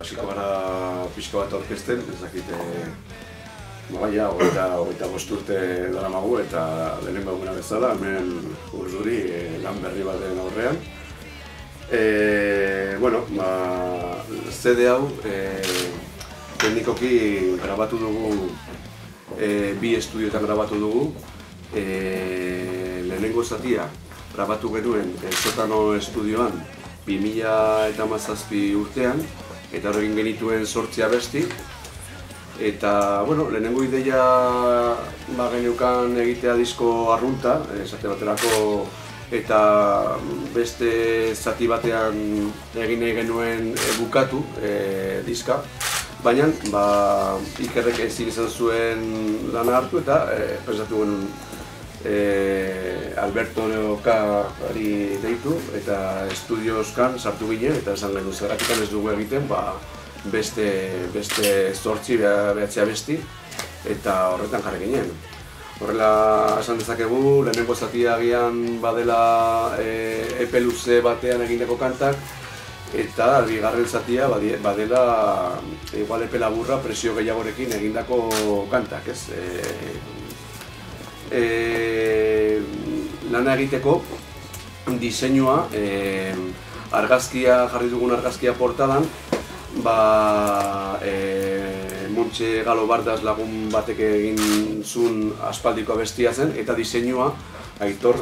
Hasiko gara pixka bat orkesten, ez dakit, baina, hogeita bost urte daramagu eta lehenengo eguna bezala, hemen Urduri lan berri baten aurrean. CD hau teknikoki grabatu dugu, bi estudioetan grabatu dugu. Lehenengo zatia grabatu genuen Sotano estudioan 2017 urtean, eta horrekin genituen 8 abesti. Eta, lehenengo ideia geneukan egitea disko arrunta, esate baterako, eta beste zati batean egin nahi genuen bukatu diska. Baina, Ikerrek ezin izan zuen lana hartu eta pensatu genuen Alberto Neokari deitu eta estudioskan sartu ginen eta esan genuen zergatik ez dugu egiten beste 8 behatzea besti eta horretan jarri ginen. Horrela esan dezakegu, lehenengo zatia agian badela epe luze batean egindako kantak eta bigarren zatia badela igual epe laburra presio gehiagorekin egindako kantak, ez? Lana egiteko diseinua, jarri dugun argazkia portadan, Montxe Galo Bardaz lagun batek egin zuen aspaldiko abestia zen, eta diseinua Aitor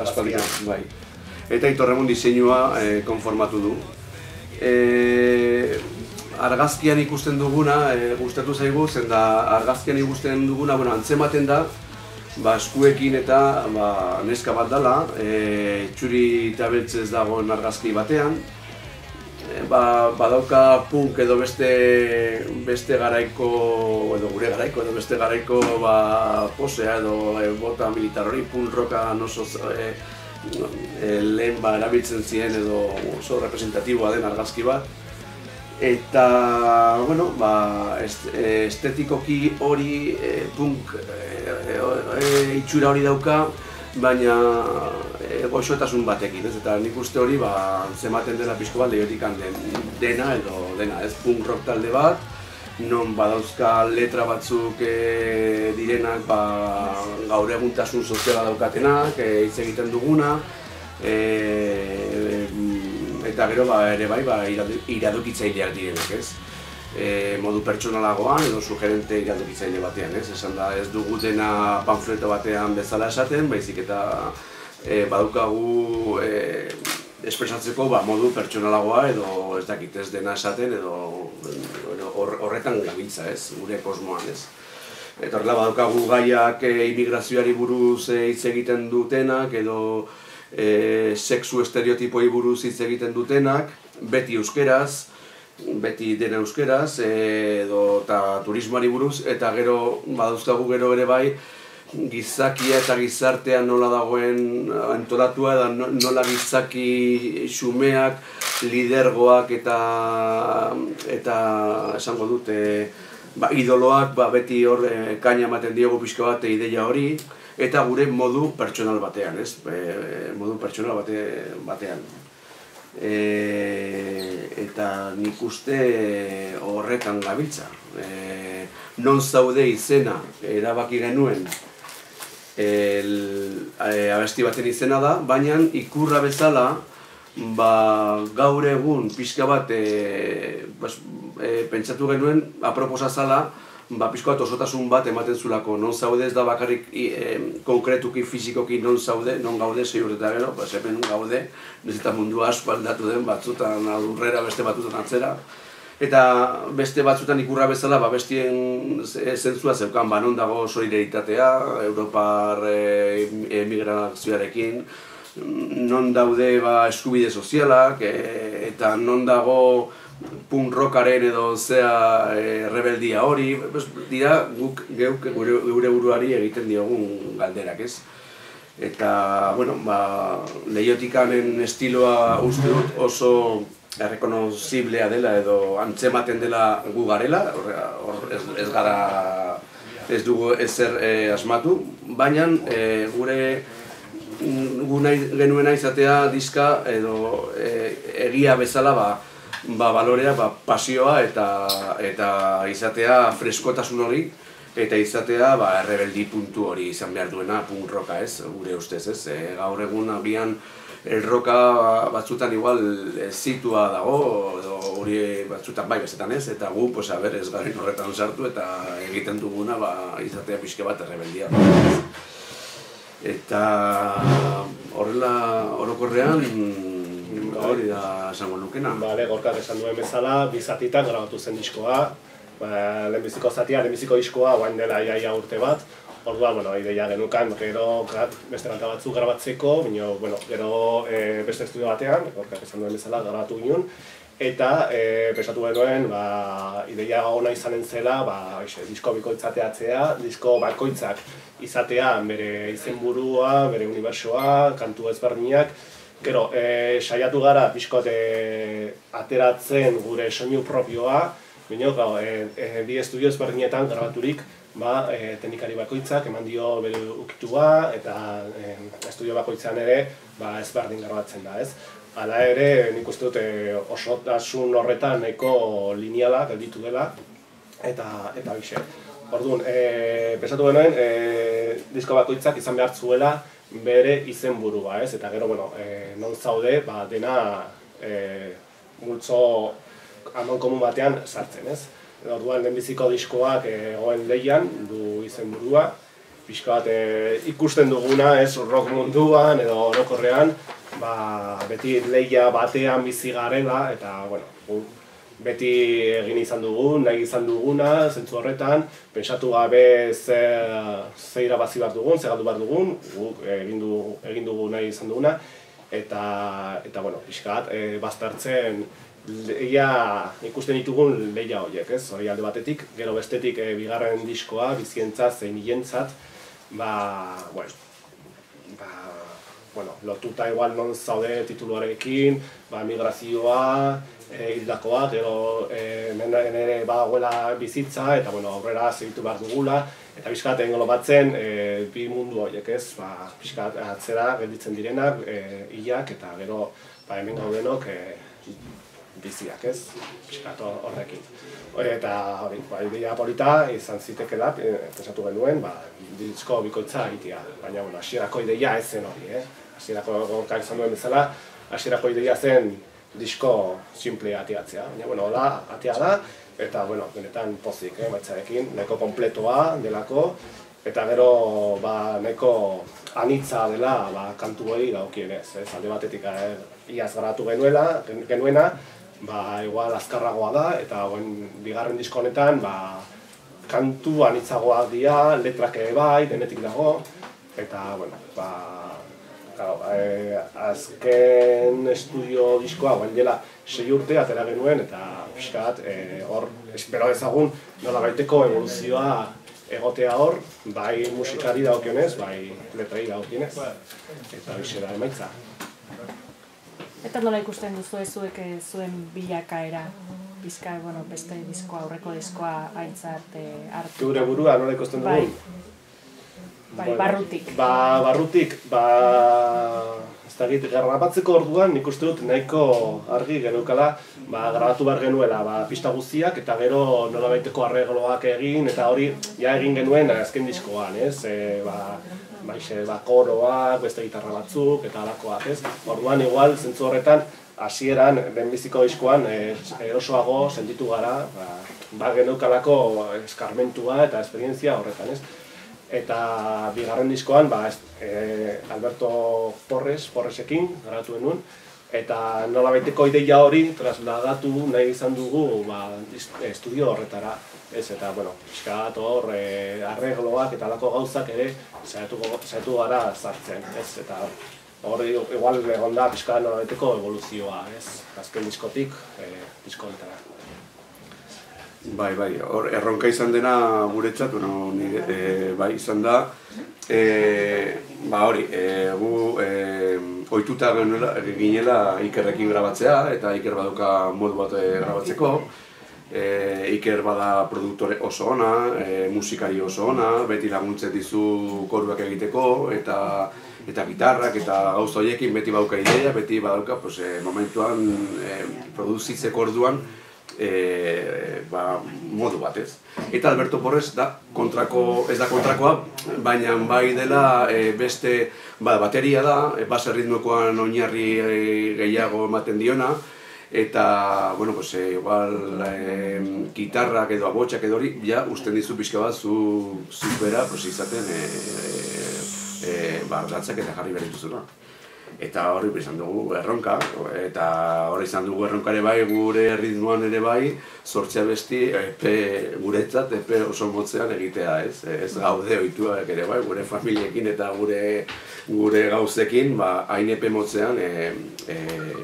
aspaldiko, bai. Eta Aitor egun diseinua konformatu du. Argazkian ikusten duguna, gustatu zaigu, zen da argazkian ikusten duguna, antzematen da, eskuekin eta neska bat dela, txuri eta beltzez dagoen argazki batean. Badauka punk edo beste garaiko, edo gure garaiko, edo beste garaiko posea edo bota militar hori, punk rocka oso lehen erabiltzen ziren edo oso representatiboa den argazki bat. Eta, estetikoki hori punk itxura hori dauka, baina goxotasun batekin, eta nik uste hori zematen dela pixko bat lehiotik dena edo dena, ez punk rock talde bat, non badauzka letra batzuk direnak gaur eguntasun soziala daukatenak, hitz egiten duguna, eta gero ere iradokitzaileak direnak, ez? Modu pertsonalagoan edo sugerente iradokitzaile batean, ez? Esan da ez dugu dena panfleto batean bezala esaten, baizik eta badaukagu espresatzeko modu pertsonalagoa edo ez dakit ez dena esaten edo horretan gabiltza, ez? Gure kosmoan, ez? Eta horrela badaukagu gaiak immigrazioari buruz hitz egiten dutenak edo sexu estereotipoi buruz hitz egiten dutenak, beti euskeraz, beti dena euskeraz, eta turismoari buruz, eta gero badauzkagu gero ere bai gizakia eta gizartea nola dagoen antolatua eta nola gizaki xumeak, lidergoak eta esango dut idoloak beti hor kaina ematen diogu pixka bat ideia hori, eta gure modu pertsonal batean, ez? Modu pertsonal batean. Eta nik uste horretan gabiltza. Non zaude izena erabaki genuen abesti baten izena da, baina ikurra bezala gaur egun pixka bat pentsatu genuen aproposa zala pixka bat osotasun bat ematen zulako. Non zaude ez da bakarrik konkretuki, fizikoki non zaude, non gaude, sei urte gero, hemen gaude, ez eta mundua asko aldatu den, batzutan aurrera, beste batzutan atzera. Eta beste batzutan ikurra bezala, bestien zentzua zeukan, non dago solidaritatea, Europar emigrazioarekin, non daude eskubide sozialak, eta non dago punk rockaren edo rebeldia hori, dira geuk gure buruari egiten diogun galderak, ez? Eta, Leihotikanen estiloa uste dut oso errekonoziblea dela edo antzematen dela gu garela, ez dugu ezer asmatu, baina gu nahi genuena izatea diska edo egia bezala balorea, pasioa eta izatea freskotasun hori, eta izatea errebeldi puntu hori izan behar duena punk rocka, ez, gure ustez, ez. Gaur egun agian el rocka batzutan igual zitua dago, edo hori batzutan bai bezetan ez, eta gu, ez garen horretan sartu eta egiten duguna izatea pixke bat errebeldia. Eta horrela orokorrean hori da esango nukena. Gorkak esan duen bezala, bi zatitan grabatu zen diskoa. Lehenbiziko zatia, lehenbiziko diskoa, oain dela iaia urte bat. Orduan, ideia genukan, gero beste kanta batzuk grabatzeko, gero beste estudio batean, Gorkak esan duen bezala, grabatu ginen. Eta pensatu genuen, ideia ona izanen zela, disko bikoitzateatzea, disko bakoitzak izatea bere izenburua, bere unibertsoa, kantu ezberdinak. Gero, saiatu gara pixkot ateratzen gure soinu propioa, bi estudio ezberdinetan grabaturik, teknikari bakoitzak eman dio bere ukitua eta estudio bakoitzan ere ezberdin grabatzen da, ez? Hala ere, nik uste dut osotasun horretan nahiko lineala gelditu dela eta bixe. Orduan, pensatu genuen, disko bakoitzak izan behar zuela bere izenburua, ez? Eta gero, non zaude, dena multzo amankomun batean sartzen, ez? Orduan, lehenbiziko diskoak egoen lehian du izenburua, pixka bat ikusten duguna, ez, rock munduan edo orokorrean, beti lehia batean bizi garela, eta, beti egin izan dugun, nahi izan duguna, zentzu horretan, pentsatu gabe ze irabazi behar dugun, ze galdu behar dugun, guk egin dugu nahi izan duguna, eta pixka bat, baztertzen ikusten ditugun lehia horiek, ez? Hori alde batetik, gero bestetik bigarren diskoa, bizientzat, zein hilentzat, lotuta igual non zaude tituluarekin, migrazioa, hildakoa, gero nire badagoela bizitza, eta aurrera segitu behar dugula, eta pixkat englobatzen bi mundu horiek, ez? Pixkat atzera gelditzen direnak, hilak, eta gero hemen gaudenok biziak, ez? Pixkat horrekin. Eta ideia polita izan zitekela, pensatu genuen, disko bikoitza egitea, baina hasierako ideia ez zen hori, hasierako Gorkak izan duen bezala, hasierako ideia zen disko simplea ateatzea, baina hola atea da, eta benetan pozik, baitzarekin, nahiko kompletoa delako, eta gero nahiko anitza dela kantuei dagokienez, alde batetik iaz garatu genuena, igual azkarragoa da, eta bigarren disko honetan kantu anitzagoak dira, letrak ere bai, denetik dago, eta azken estudio diskoa guen dela 6 urte atera genuen, eta pixkat hor espero ezagun nola baiteko evoluzioa egotea hor, bai musikari dagokionez, bai letrai dagokionez, eta bixe da emaitza. Eta nola ikusten duzu zuek zuen bilakaera, bizka, beste diskoa, aurreko diskoa aintzat hartu? Gure burua nola ikusten dugu? Barrutik. Barrutik, ez dakit, grabatzeko orduan nik uste dut nahiko argi geneukala, grabatu behar genuela pista guztiak, eta gero nola baiteko arregloak egin, eta hori egin genuen azken diskoan, ez? Koroak, beste gitarra batzuk, eta alakoak, ez? Orduan, igual, zentzu horretan, hasieran, lehenbiziko diskoan, erosoago sentitu gara, geneukalako eskarmentua eta esperientzia horretan, ez? Eta bigarren diskoan, Alberto Porresekin grabatu genuen, eta nola baiteko ideia hori trasladatu nahi izan dugu estudio horretara. Eta, pixkat hor, arregloak eta alako gauzak ere saiatu gara sartzen, ez? Eta hor, igual egon da pixkat nola baiteko evoluzioa, ez? Azken diskotik, disko honetara. Bai, hor erronka izan dena guretzat, izan da, hori, gu ohituta ginela Ikerrekin grabatzea, eta Iker baduka modu bat grabatzeko, Iker bada produktore oso ona, musikari oso ona, beti laguntzen dizu koruak egiteko, eta eta gitarrak eta gauza horiekin beti badauka ideia, beti badauka momentuan produzitzeko orduan modu batez. Eta Alberto Porres ez da kontrakoa, baina bai dela beste bateria da, base ritmokoan oinarri gehiago ematen diona, eta, igual, gitarrak edo abotxak edo hori, ja, usten dizu pixka bat zu bera izaten ardatzak eta jarri behar dituzuna. Eta hori izan dugu erronka, eta hori izan dugu erronka ere bai, gure ritmoan ere bai, sortzea besti guretzat epe oso motzean egitea, ez? Ez gaude ohituak ere bai, gure familiekin eta gure gauzekin, hain epe motzean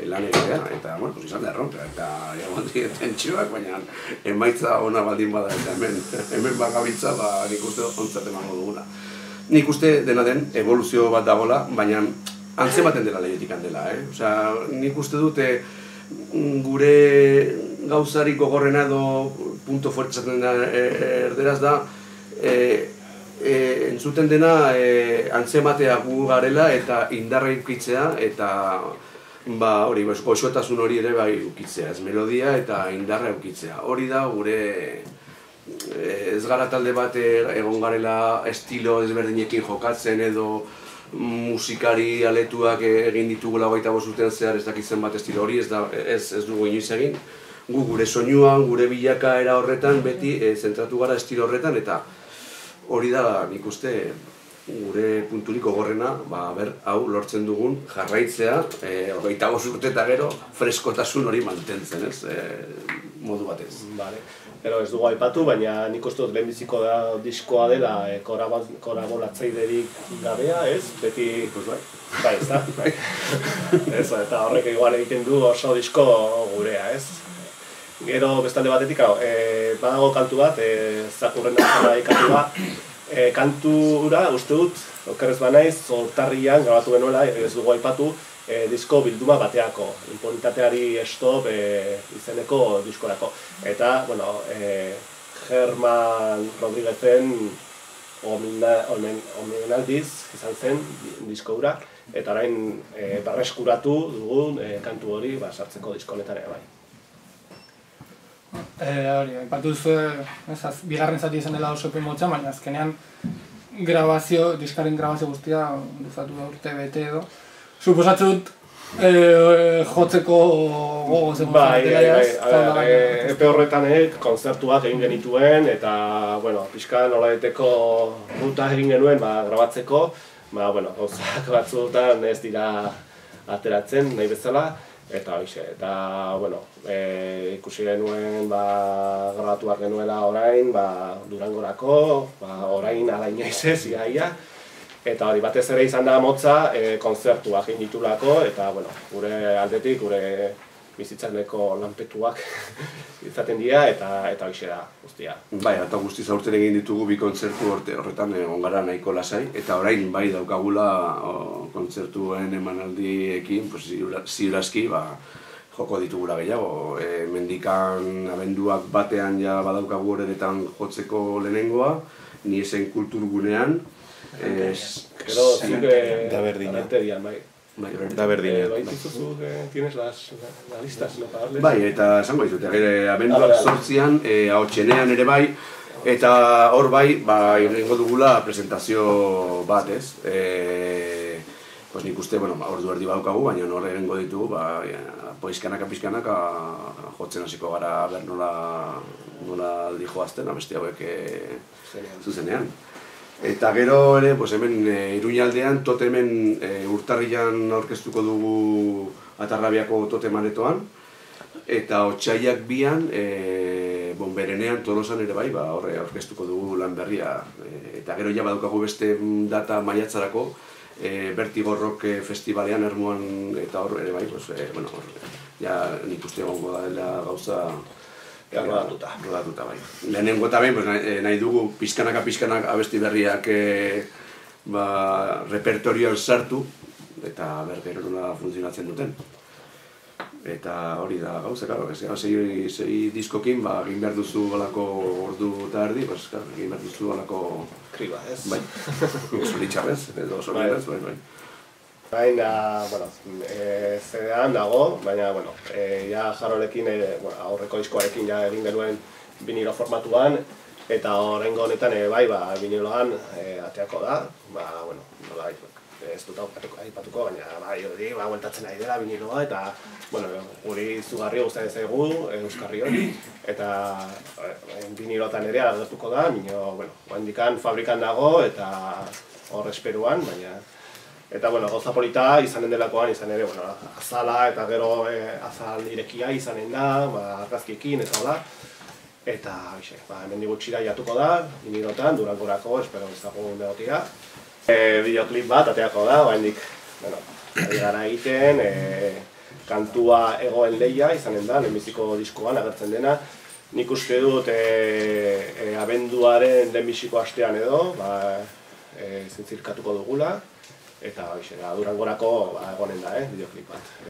lan egitea, eta, izan da erronka, eta egon tentsioak, baina emaitza ona baldin bada, eta hemen bagabiltza, nik uste ontzat emango duguna. Nik uste dena den evoluzio bat dagoela, baina antzematen dela lehetik handela, Osea, nik uste dute gure gauzarik gogorrena edo punto fuertzaten da erderaz da entzuten dena antzematea gu garela eta indarra ukitzea eta hori, goxotasun hori ere bai ukitzea, ez melodia eta indarra ukitzea. Hori da gure ez gara talde bat egon garela estilo ezberdinekin jokatzen edo musikari aletuak egin ditugula 25 urtean zehar ez dakitzen bat estilo hori, ez dugu inoiz egin. Gu gure soinuan, gure bilakaera horretan, beti zentratu gara estilo horretan, eta hori da nik uste gure punturik gogorrena, hau lortzen dugun jarraitzea, 25 urte eta gero, freskotasun hori mantentzen, ez, modu batez. Pero ez dugu aipatu, baina nik uste dut lehenbiziko diskoa dela kolaboratzailerik gabea, ez? Beti... Bai, ez da? Eta horrek igual egiten du oso disko gurea, ez? Gero bestalde batetik, badago kantu bat, Zakurren Azkara ikatua, kantura uste dut, okerrez banaiz, urtarrian grabatu genuela, ez dugu aipatu, disko bilduma bateako, Impunitateari stop izeneko diskorako. Eta, Germán Rodríguezen omenaldiz izan zen disko hura, eta orain berreskuratu dugun kantu hori sartzeko disko honetan ere bai. Hori, aipatu duzu, bigarren zati izan dela oso motza, baina azkenean diskaren grabazio guztia luzatu da urte bete edo. Suposatzen dut jotzeko gogo zen epe horretan kontzertuak egin genituen eta pixka nolaeteko ruta egin genuen grabatzeko gauzak batzuetan ez dira ateratzen nahi bezala eta hoxe, eta ikusi genuen grabatuak genuela orain Durangorako, orain ala inoizez iaia. Eta hori batez ere izan da motza kontzertuak egin ditulako eta gure aldetik, gure bizitzaneko lanpetuak izaten dira eta hoxe da guztia. Bai, eta guztiz aurten egin ditugu bi kontzertu horretan egon gara nahiko lasai eta orain bai daukagula kontzertuen emanaldiekin ziurazki joko ditugula gehiago. Mendikan abenduak batean badaukagu horretan jotzeko lehenengoa, ni esen kulturgunean. Da berdina. Da berdina. Tienes las listas, no? Bai, eta esango ditut, abenduak 8an, ahotsenean ere bai, eta hor bai, egingo dugula presentazio bat, ez? Nik uste, ordu erdi badaukagu, baina hor egingo ditugu, pizkanaka jotzen hasiko gara ber nola aldi joazten, abesti hauek zuzenean. Eta gero ere, hemen Iruñaldean, Totemen urtarrilan aurkeztuko dugu Atarrabiako Totemanetoan, eta Otsaiak 2an, Berenean, Tolosan ere bai, horre aurkeztuko dugu lan berria. Eta gero ja badaukagu beste data maiatzarako, Vertigo Rock Festivalean Ermuan eta hor ere bai, nik uste egongo dela gauza rodatuta bai. Lehenengo eta behin nahi dugu pizkanaka abesti berriak repertorioan sartu eta bergero nola funtzionatzen duten. Eta hori da gauza, sei diskokin egin behar duzu alako ordu eta erdi, egin behar duzu alako kriba, ez? Bai, zoritxarrez, edo zoritxarrez, bai. Baina, bueno, CD-an dago, baina, bueno, ja Harolekin, aurreko diskoarekin ja egin genuen vinilo formatuan, eta horrengo honetan bai, viniloan ateako da, bueno, nola ez dut aipatuko, baina bai hori, bueltatzen ari dela viniloa, eta, bueno, guri izugarri gustatzen zaigu, euskarri hori, eta vinilotan ere agertuko da, bueno, handikan fabrikan dago, eta hor esperuan, baina, eta, bueno, gauza polita izanen delakoan, izan ere, bueno, azala eta gero azal irekia izanen da, argazkiekin eta hola. Eta, hemen gutxira jatuko da, vinilotan, Durangorako, espero ezagun egotia. Bideoklip bat ateako da, oraindik, bueno, ari gara egiten, kantua egoen lehia izanen da, lehenbiziko diskoan agertzen dena. Nik uste dut abenduaren lehenbiziko astean edo, zintzirkatuko dugula. Eta Durangorako egonen da, bideoklip bat.